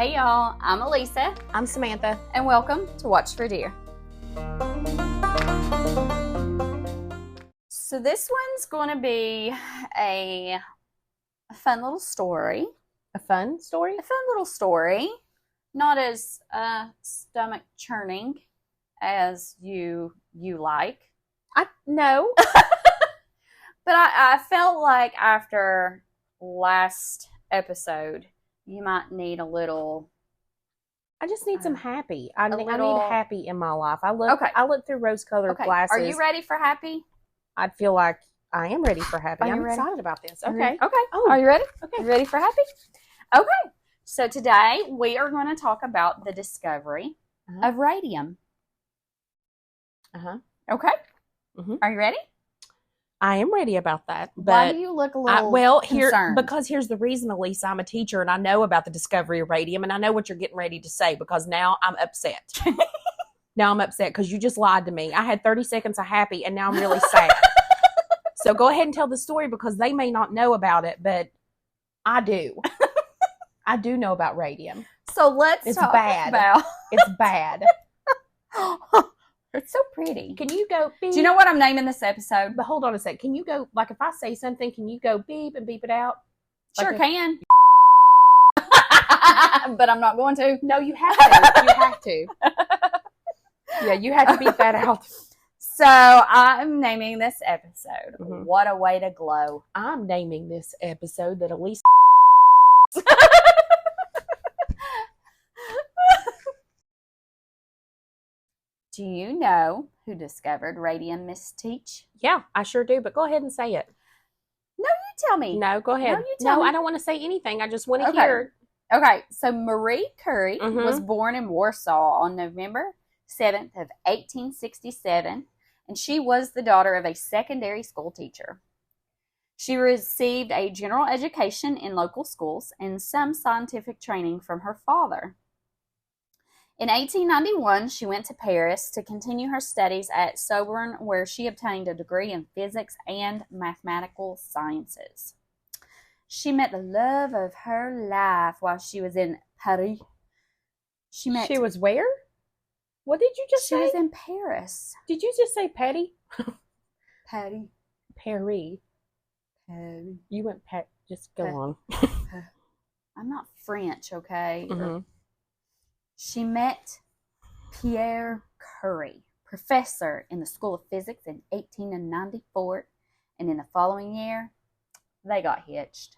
Hey y'all, I'm Elisa. I'm Samantha. And welcome to Watch for Deer. So this one's going to be a fun little story. A fun story? A fun little story. Not as stomach churning as you like. No. But I felt like after last episode, you might need a little. I just need some happy. I need little happy in my life. I look through rose-colored glasses. Are you ready for happy? I'd feel like I am ready for happy. I'm excited about this. Okay. Okay. Oh. Are you ready? Okay. You ready for happy? Okay. So today we are going to talk about the discovery of radium. Okay. Are you ready? I am ready about that. But why do you look a little concerned? Because here's the reason, Elisa. I'm a teacher and I know about the discovery of radium, and I know what you're getting ready to say because now I'm upset. Now I'm upset because you just lied to me. I had 30 seconds of happy and now I'm really sad. So go ahead and tell the story because they may not know about it, but I do. I do know about radium. So let's It's talk bad. about It's bad. It's so pretty. Can you go beep? Do you know what I'm naming this episode? But hold on a sec. Can you go, like if I say something, can you go beep and beep it out? Sure can. But I'm not going to. No, you have to. You have to. Yeah, you had to beep that out. So I'm naming this episode, What a Way to Glow. I'm naming this episode that Elise. Do you know who discovered radium, Miss Teach? Yeah, I sure do, but go ahead and say it. No, you tell me. No, go ahead. No, you tell me. I don't want to say anything. I just want to hear it. Okay, so Marie Curie was born in Warsaw on November 7th of 1867, and she was the daughter of a secondary school teacher. She received a general education in local schools and some scientific training from her father. In 1891, she went to Paris to continue her studies at Sorbonne, where she obtained a degree in physics and mathematical sciences. She met the love of her life while she was in Paris. She was where? What did you just say? She was in Paris. Did you just say Patty? Patty. Paris. Patty. You went Pat. Just go on. I'm not French, okay? She met Pierre Curie, professor in the School of Physics in 1894, and in the following year, they got hitched.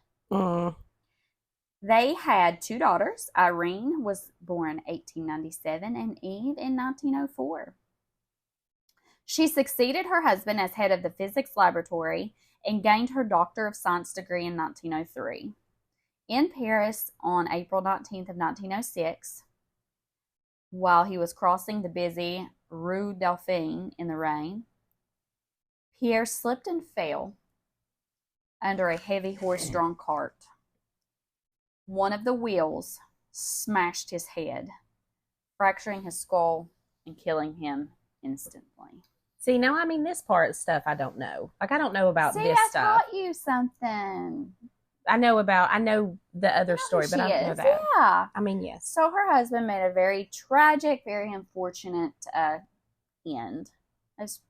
They had two daughters. Irene was born in 1897 and Eve in 1904. She succeeded her husband as head of the physics laboratory and gained her Doctor of Science degree in 1903. In Paris on April 19th of 1906, while he was crossing the busy Rue Dauphine in the rain, Pierre slipped and fell under a heavy horse-drawn cart. One of the wheels smashed his head, fracturing his skull and killing him instantly. See, now, I mean, this part of stuff I don't know. Like, I don't know about this stuff. See, I taught you something. I know the other story, but I don't know that. Yeah. I mean, yes. So her husband made a very tragic, very unfortunate end. That's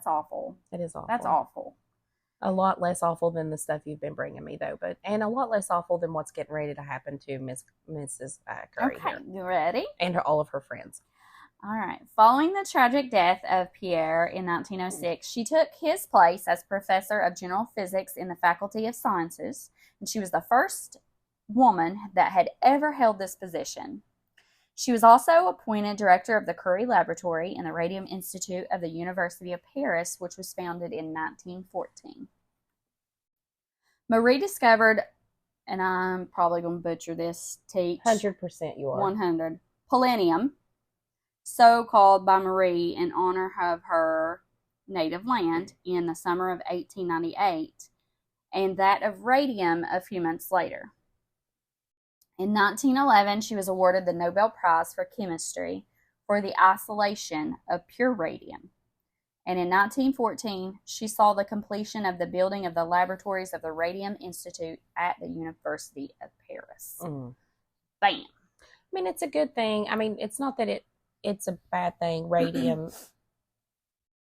awful. It is awful. That's awful. A lot less awful than the stuff you've been bringing me, though, and a lot less awful than what's getting ready to happen to Mrs. Curry. Okay, you ready? And all of her friends. All right. Following the tragic death of Pierre in 1906, she took his place as professor of general physics in the Faculty of Sciences, and she was the first woman that had ever held this position. She was also appointed director of the Curie Laboratory in the Radium Institute of the University of Paris, which was founded in 1914. Marie discovered, and I'm probably going to butcher this, Teach. 100% you are. 100. Polonium, so called by Marie in honor of her native land in the summer of 1898, and that of radium a few months later. In 1911, she was awarded the Nobel Prize for Chemistry for the isolation of pure radium. And in 1914, she saw the completion of the building of the laboratories of the Radium Institute at the University of Paris. Bam. mean, it's a good thing. I mean, it's not that it's a bad thing. Radium,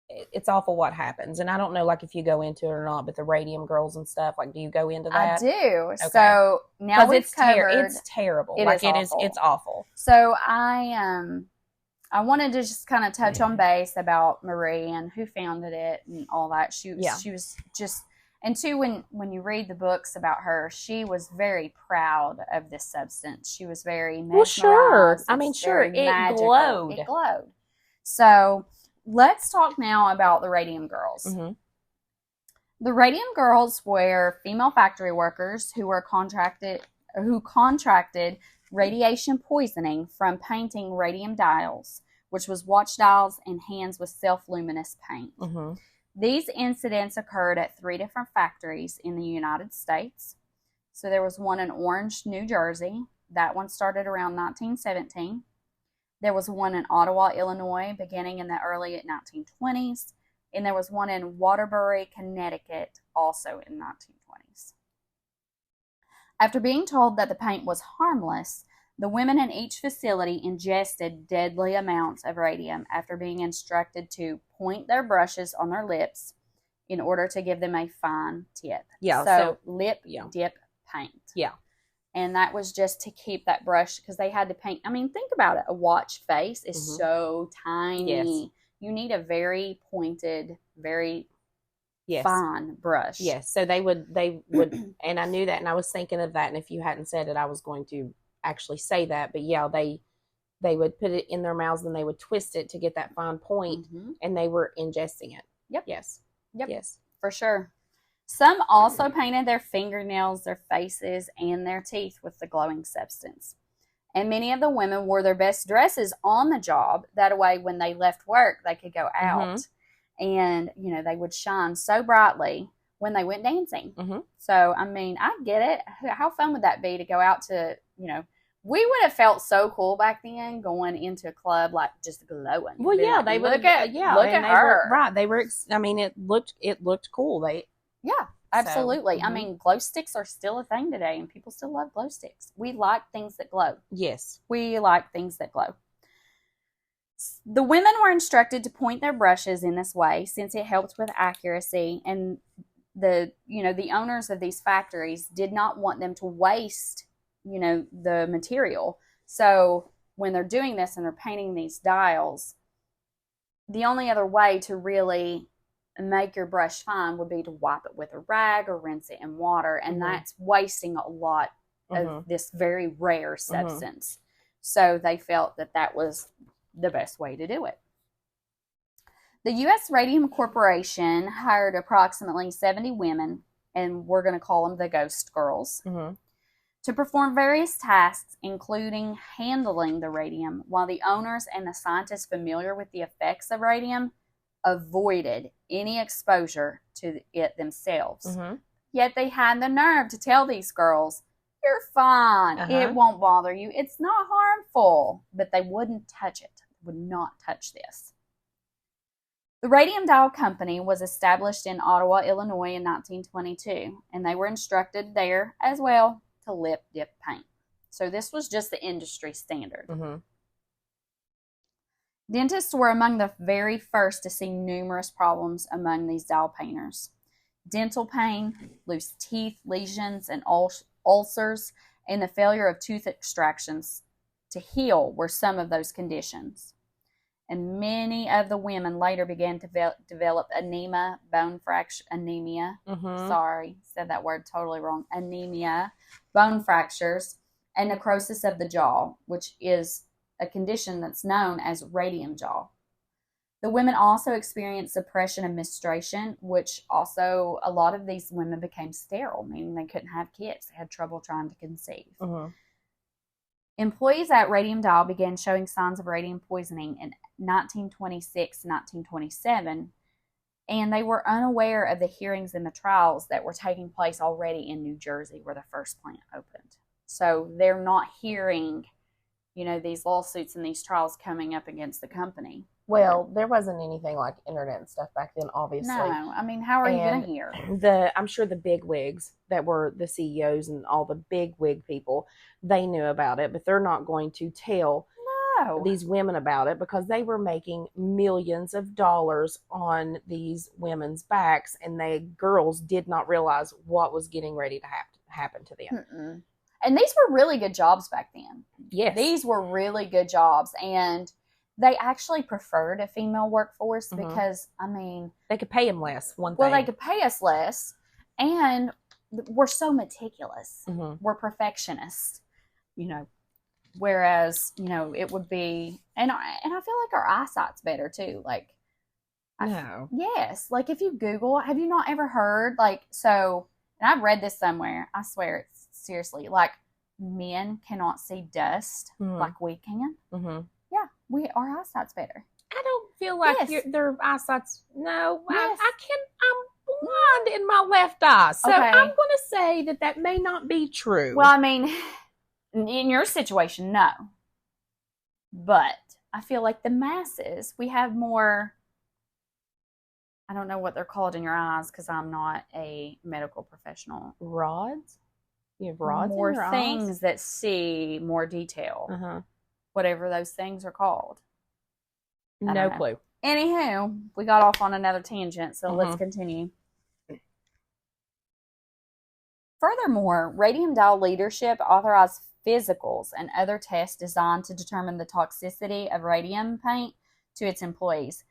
it's awful what happens. And I don't know, like, if you go into it or not, but the Radium Girls and stuff, like, do you go into I that? do. Okay. So now we've it's covered. It's terrible. It like, is it awful. is. It's awful. So I wanted to just kind of touch on base about Marie and who founded it and all that. She was just, and two, when you read the books about her, she was very proud of this substance. She was very mesmerized. Well, sure. I mean, It's sure. very It magical. glowed. It glowed. So let's talk now about the Radium Girls. Mm-hmm. The Radium Girls were female factory workers who contracted radiation poisoning from painting radium dials, which was watch dials and hands with self-luminous paint. Mm-hmm. These incidents occurred at 3 different factories in the United States. So there was one in Orange, New Jersey. That one started around 1917. There was one in Ottawa, Illinois, beginning in the early 1920s. And there was one in Waterbury, Connecticut, also in 1920s. After being told that the paint was harmless, the women in each facility ingested deadly amounts of radium after being instructed to point their brushes on their lips in order to give them a fine tip. Yeah. So lip dip paint. Yeah. And that was just to keep that brush, because they had to paint. I mean, think about it. A watch face is so tiny. Yes. You need a very pointed, very yes. fine brush. Yes. So they would, and I knew that, and I was thinking of that. And if you hadn't said it, I was going to actually say that. But yeah, they would put it in their mouths and they would twist it to get that fine point, and they were ingesting it. Yep. Yes. Yep. Yes. For sure. Some also painted their fingernails, their faces, and their teeth with the glowing substance. And many of the women wore their best dresses on the job. That way, when they left work, they could go out and, you know, they would shine so brightly when they went dancing. So, I mean, I get it. How fun would that be to go out to, you know, we would have felt so cool back then going into a club, like, just glowing. Well, yeah, like, they would look at her. Right. They were, I mean, it looked cool. Yeah, absolutely. So, I mean, glow sticks are still a thing today, and people still love glow sticks. We like things that glow. Yes. We like things that glow. The women were instructed to point their brushes in this way since it helped with accuracy, and the owners of these factories did not want them to waste, the material. So when they're doing this and they're painting these dials, the only other way to really make your brush fine would be to wipe it with a rag or rinse it in water, and that's wasting a lot of this very rare substance. So they felt that that was the best way to do it. The U.S. Radium Corporation hired approximately 70 women, and we're going to call them the Ghost Girls, to perform various tasks, including handling the radium, while the owners and the scientists familiar with the effects of radium avoided any exposure to it themselves. Yet they had the nerve to tell these girls, "You're fine. It won't bother you. It's not harmful." But they wouldn't touch it, would not touch this. The Radium Dial Company was established in Ottawa, Illinois in 1922, and they were instructed there as well to lip dip paint. So this was just the industry standard. Dentists were among the very first to see numerous problems among these dial painters. Dental pain, loose teeth, lesions, and ulcers, and the failure of tooth extractions to heal were some of those conditions. And many of the women later began to develop anemia, bone fracture, sorry, said that word totally wrong, anemia, bone fractures, and necrosis of the jaw, which is a condition that's known as radium jaw. The women also experienced suppression of menstruation, which also a lot of these women became sterile, meaning they couldn't have kids. They had trouble trying to conceive. Employees at Radium Dial began showing signs of radium poisoning in 1926 and 1927, and they were unaware of the hearings and the trials that were taking place already in New Jersey, where the first plant opened. So they're not hearing, these lawsuits and these trials coming up against the company. Well, there wasn't anything like internet and stuff back then, obviously. No, I mean, how are you going to hear? I'm sure the big wigs that were the CEOs and all the big wig people, they knew about it, but they're not going to tell these women about it because they were making millions of dollars on these women's backs, and the girls did not realize what was getting ready to happen to them. Mm-mm. And these were really good jobs back then. Yes. These were really good jobs, and they actually preferred a female workforce because, I mean... They could pay them less, one thing. Well, they could pay us less, and we're so meticulous. We're perfectionists, you know, whereas, you know, it would be... And I feel like our eyesight's better, too. Like, yes. Like, if you Google, have you not ever heard, like, so... And I've read this somewhere. I swear, it's seriously, like, men cannot see dust like we can. Yeah, our eyesight's better. I don't feel like their eyesight's... No, yes. I'm blind in my left eye. So I'm going to say that may not be true. Well, I mean, in your situation, no. But I feel like the masses, we have more... I don't know what they're called in your eyes because I'm not a medical professional. Rods? You have rods more in your things eyes? That see more detail. Whatever those things are called. No clue. Anywho, we got off on another tangent, so let's continue. Furthermore, Radium Doll leadership authorized physicals and other tests designed to determine the toxicity of radium paint to its employees.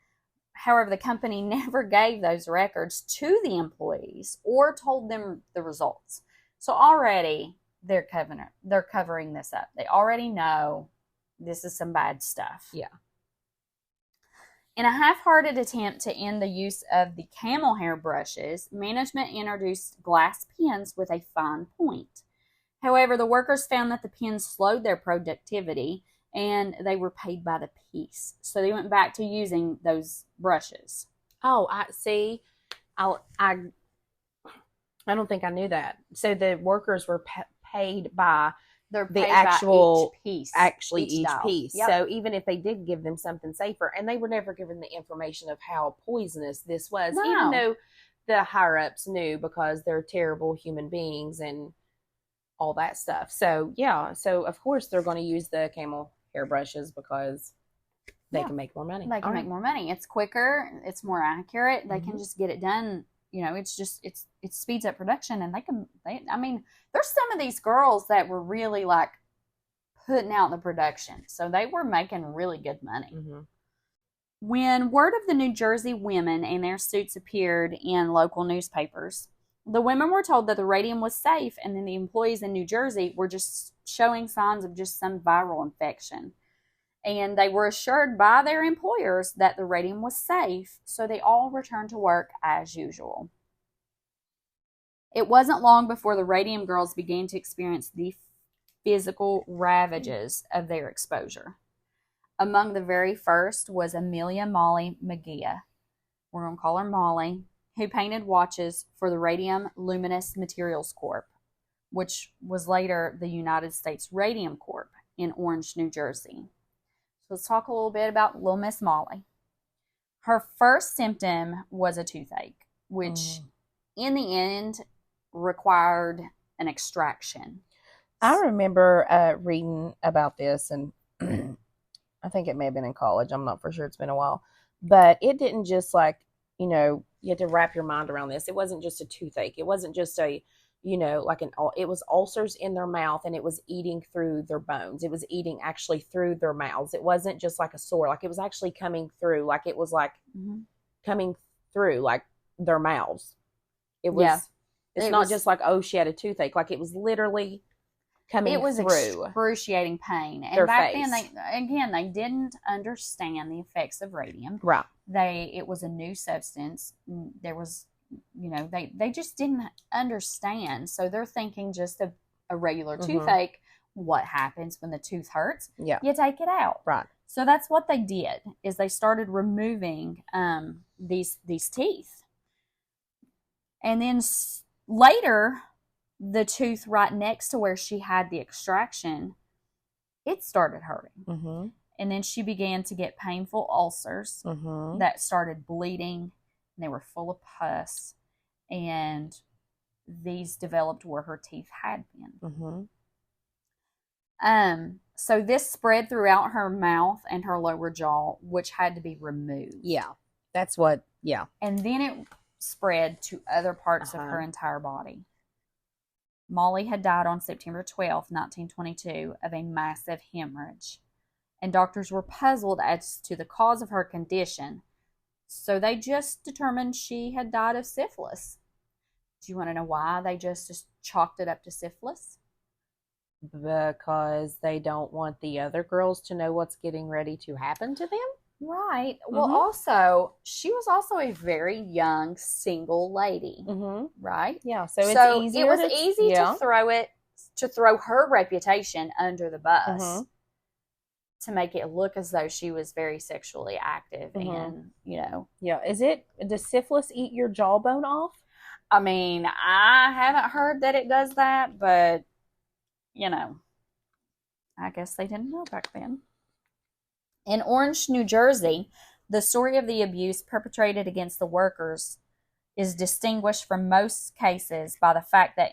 However, the company never gave those records to the employees or told them the results. So already they're covering this up. They already know this is some bad stuff. Yeah. In a half-hearted attempt to end the use of the camel hair brushes, management introduced glass pens with a fine point. However, the workers found that the pens slowed their productivity and they were paid by the piece. So they went back to using those brushes. Oh, I see. I don't think I knew that. So the workers were paid by the actual piece. Actually, each piece. Yep. So even if they did give them something safer, and they were never given the information of how poisonous this was, even though the higher ups knew because they're terrible human beings and all that stuff. So yeah, so of course they're going to use the camel hair brushes because they can make more money. They can make more money. It's quicker. It's more accurate. They can just get it done. You know, it's just, it speeds up production, and I mean, there's some of these girls that were really like putting out the production. So they were making really good money. When word of the New Jersey women and their suits appeared in local newspapers, the women were told that the radium was safe, and then the employees in New Jersey were just showing signs of just some viral infection. And they were assured by their employers that the radium was safe, so they all returned to work as usual. It wasn't long before the Radium Girls began to experience the physical ravages of their exposure. Among the very first was Amelia Molly McGee, we're going to call her Molly, who painted watches for the Radium Luminous Materials Corp., which was later the United States Radium Corp. In Orange, New Jersey. So let's talk a little bit about little Miss Molly. Her first symptom was a toothache, which in the end required an extraction. I remember reading about this, and I think it may have been in college. I'm not for sure. It's been a while. But it didn't just you had to wrap your mind around this. It wasn't just a toothache. It wasn't just it was ulcers in their mouth, and it was eating through their bones. It was eating actually through their mouths. It wasn't just like a sore. Like it was actually coming through. Like it was coming through like their mouths. It was, it's not just like, oh, she had a toothache. Like it was literally coming through. It was excruciating pain. And back then, they didn't understand the effects of radium. Right. It was a new substance. There was, they just didn't understand. So they're thinking just a regular toothache. What happens when the tooth hurts? Yeah. You take it out. Right. So that's what they did, is they started removing these teeth. And then later, the tooth right next to where she had the extraction, it started hurting. And then she began to get painful ulcers that started bleeding, and they were full of pus. And these developed where her teeth had been. So this spread throughout her mouth and her lower jaw, which had to be removed. Yeah, that's what, yeah. And then it spread to other parts of her entire body. Molly had died on September 12th, 1922, of a massive hemorrhage. And doctors were puzzled as to the cause of her condition, so they just determined she had died of syphilis. Do you want to know why they just chalked it up to syphilis? Because they don't want the other girls to know what's getting ready to happen to them? Right. Well, also, she was also a very young single lady, right? Yeah, so it's easier. It was easy to throw her reputation under the bus to make it look as though she was very sexually active and, you know. Yeah, does syphilis eat your jawbone off? I mean, I haven't heard that it does that, but, you know, I guess they didn't know back then. In Orange, New Jersey, the story of the abuse perpetrated against the workers is distinguished from most cases by the fact that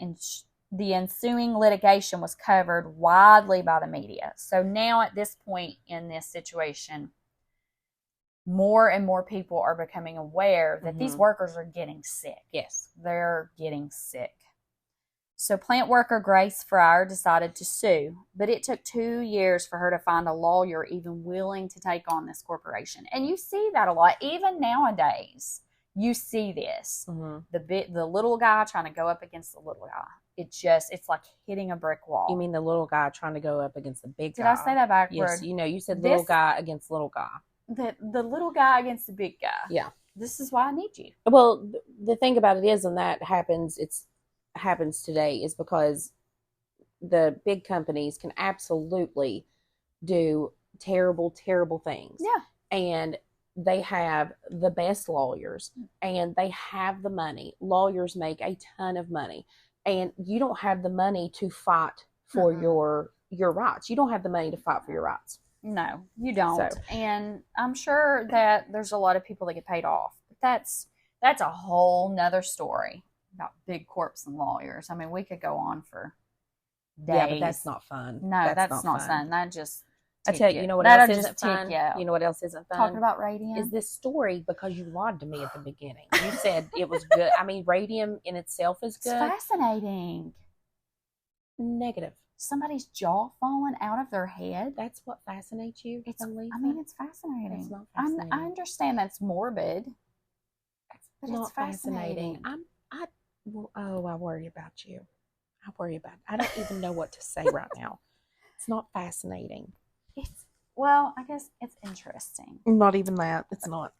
the ensuing litigation was covered widely by the media. So now at this point in this situation, more and more people are becoming aware that these workers are getting sick. Yes. They're getting sick. So plant worker Grace Fryer decided to sue, but it took 2 years for her to find a lawyer even willing to take on this corporation. And you see that a lot. Even nowadays, you see this. The little guy trying to go up against the little guy. It's like hitting a brick wall. You mean the little guy trying to go up against the big guy? Did I say that backwards? Yes, you said little guy against little guy. The little guy against the big guy. Yeah. This is why I need you. Well, the thing about it is, when that happens, happens today, is because the big companies can absolutely do terrible, terrible things. Yeah. And they have the best lawyers, and they have the money. Lawyers make a ton of money, and you don't have the money to fight for your rights. You don't have the money to fight for your rights. No, you don't. So, and I'm sure that there's a lot of people that get paid off. But that's a whole nother story about big corps and lawyers. I mean, we could go on for days. Yeah, but that's not fun. No, that's not fun. That just I tell you, you know what else isn't fun? You know what else isn't fun? Talking about radium is this story, because you lied to me at the beginning. You said it was good. I mean, radium in itself is good. It's fascinating. Negative. Somebody's jaw falling out of their head. That's what fascinates you. It's fascinating. It's not fascinating. I understand that's morbid, but not it's fascinating. I worry about you. I don't even know what to say right now. It's not fascinating. Well, I guess it's interesting. Not even that. It's not.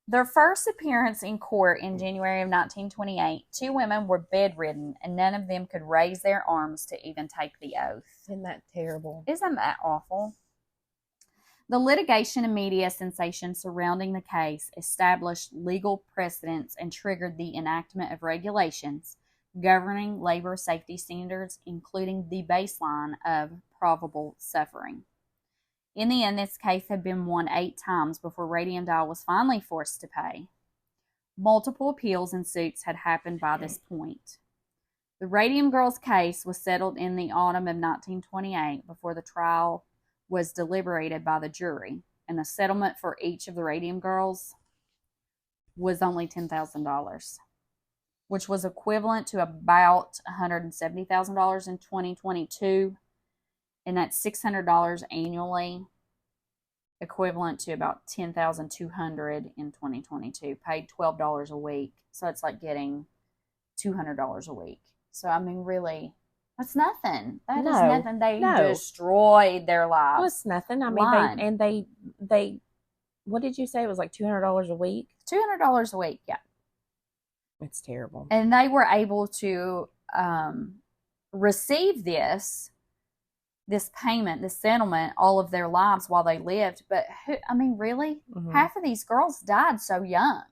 Their first appearance in court in January of 1928, 2 women were bedridden, and none of them could raise their arms to even take the oath. Isn't that terrible? Isn't that awful? The litigation and media sensation surrounding the case established legal precedents and triggered the enactment of regulations governing labor safety standards, including the baseline of probable suffering. In the end, this case had been won 8 times before Radium Doll was finally forced to pay. Multiple appeals and suits had happened by this point. The Radium Girls case was settled in the autumn of 1928 before the trial was deliberated by the jury, and the settlement for each of the Radium Girls was only $10,000, which was equivalent to about $170,000 in 2022. And that's $600 annually, equivalent to about $10,200 in 2022, paid $12 a week. So it's like getting $200 a week. So, I mean, really, that's nothing. That is nothing. They destroyed their lives. Well, it's nothing. I mean, they, what did you say? It was like $200 a week? $200 a week, yeah. It's terrible. And they were able to receive this payment, this settlement, all of their lives while they lived. But really, half of these girls died so young.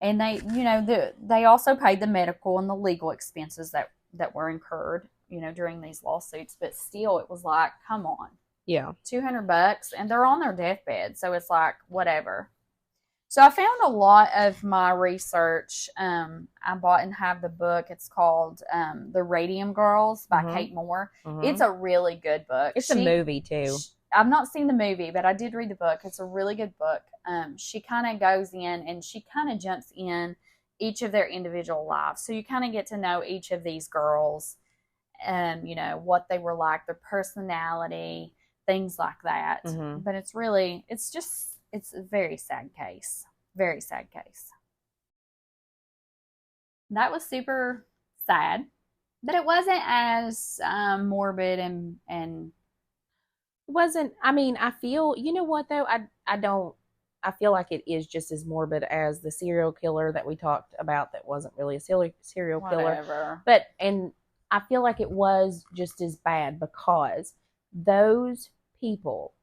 And they also paid the medical and the legal expenses that were incurred, during these lawsuits. But still, it was like, come on. Yeah. $200, and they're on their deathbed. So it's like, whatever. So I found a lot of my research. I bought and have the book. It's called The Radium Girls by Kate Moore. It's a really good book. It's a movie too. I've not seen the movie, but I did read the book. It's a really good book. She kind of goes in and she kind of jumps in each of their individual lives. So you kind of get to know each of these girls, you know, what they were like, their personality, things like that. But it's a very sad case. Very sad case. That was super sad, but it wasn't as morbid and wasn't. I mean, I feel, you know what though, I feel like it is just as morbid as the serial killer that we talked about that wasn't really a serial killer. But, and I feel like it was just as bad because those people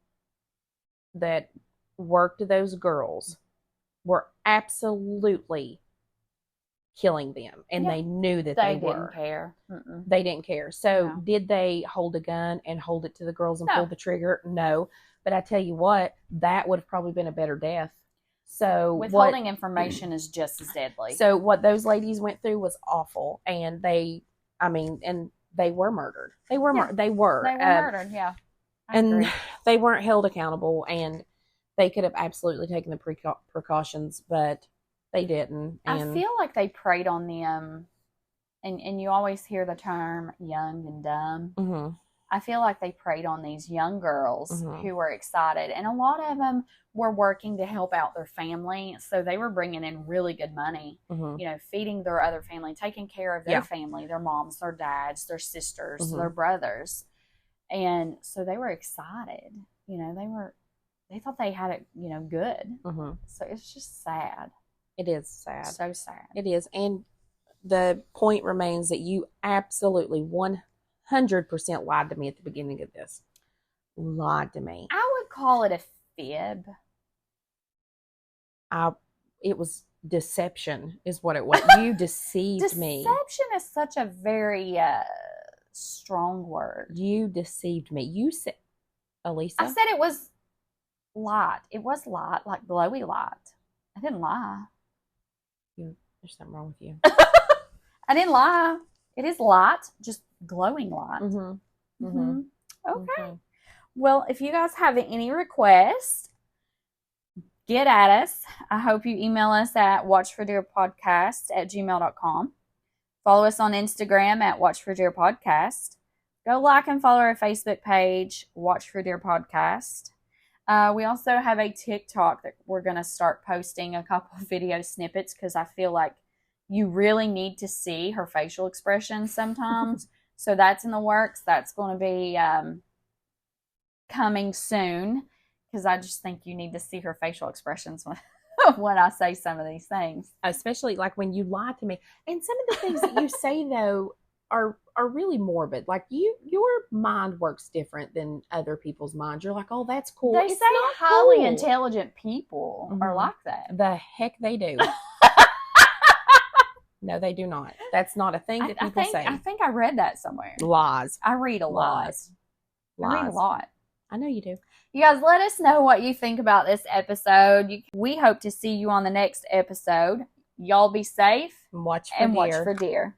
that worked those girls were absolutely killing them, and they knew that they were. Didn't care. They didn't care. So did they hold a gun and hold it to the girls and pull the trigger? No. But I tell you what, that would have probably been a better death. So withholding information is just as deadly. So what those ladies went through was awful, and they were murdered. They were murdered. Yeah. And they weren't held accountable, and they could have absolutely taken the precautions, but they didn't. And I feel like they preyed on them, and you always hear the term young and dumb. I feel like they preyed on these young girls who were excited, and a lot of them were working to help out their family, so they were bringing in really good money, you know, feeding their other family, taking care of their family, their moms, their dads, their sisters, their brothers, and so they were excited. You know, they thought they had it, you know, good. So it's just sad. It is sad. So sad. It is, and the point remains that you absolutely 100% lied to me at the beginning of this. Lied to me. I would call it a fib. It was deception is what it was. You deceived me. Deception is such a very strong word. You deceived me. You said, Elisa? I said it was light. It was light, like glowy light. I didn't lie. There's something wrong with you. I didn't lie. It is light, just glowing light. Okay. Well, if you guys have any requests, get at us. I hope you email us at watchfordearpodcast@gmail.com. Follow us on Instagram at watchfordearpodcast. Go like and follow our Facebook page, Watch for Dear Podcast. We also have a TikTok that we're going to start posting a couple of video snippets because I feel like you really need to see her facial expressions sometimes. So that's in the works. That's going to be coming soon because I just think you need to see her facial expressions when I say some of these things. Especially like when you lie to me. And some of the things that you say, though, are really morbid. Like your mind works different than other people's minds. You're like, oh, that's cool. They say highly intelligent people are like that. The heck they do. No, they do not. That's not a thing that people say. I think I read that somewhere. Lies. I read a lot. I read a lot. I know you do. You guys, let us know what you think about this episode. We hope to see you on the next episode. Y'all be safe. Watch for dear.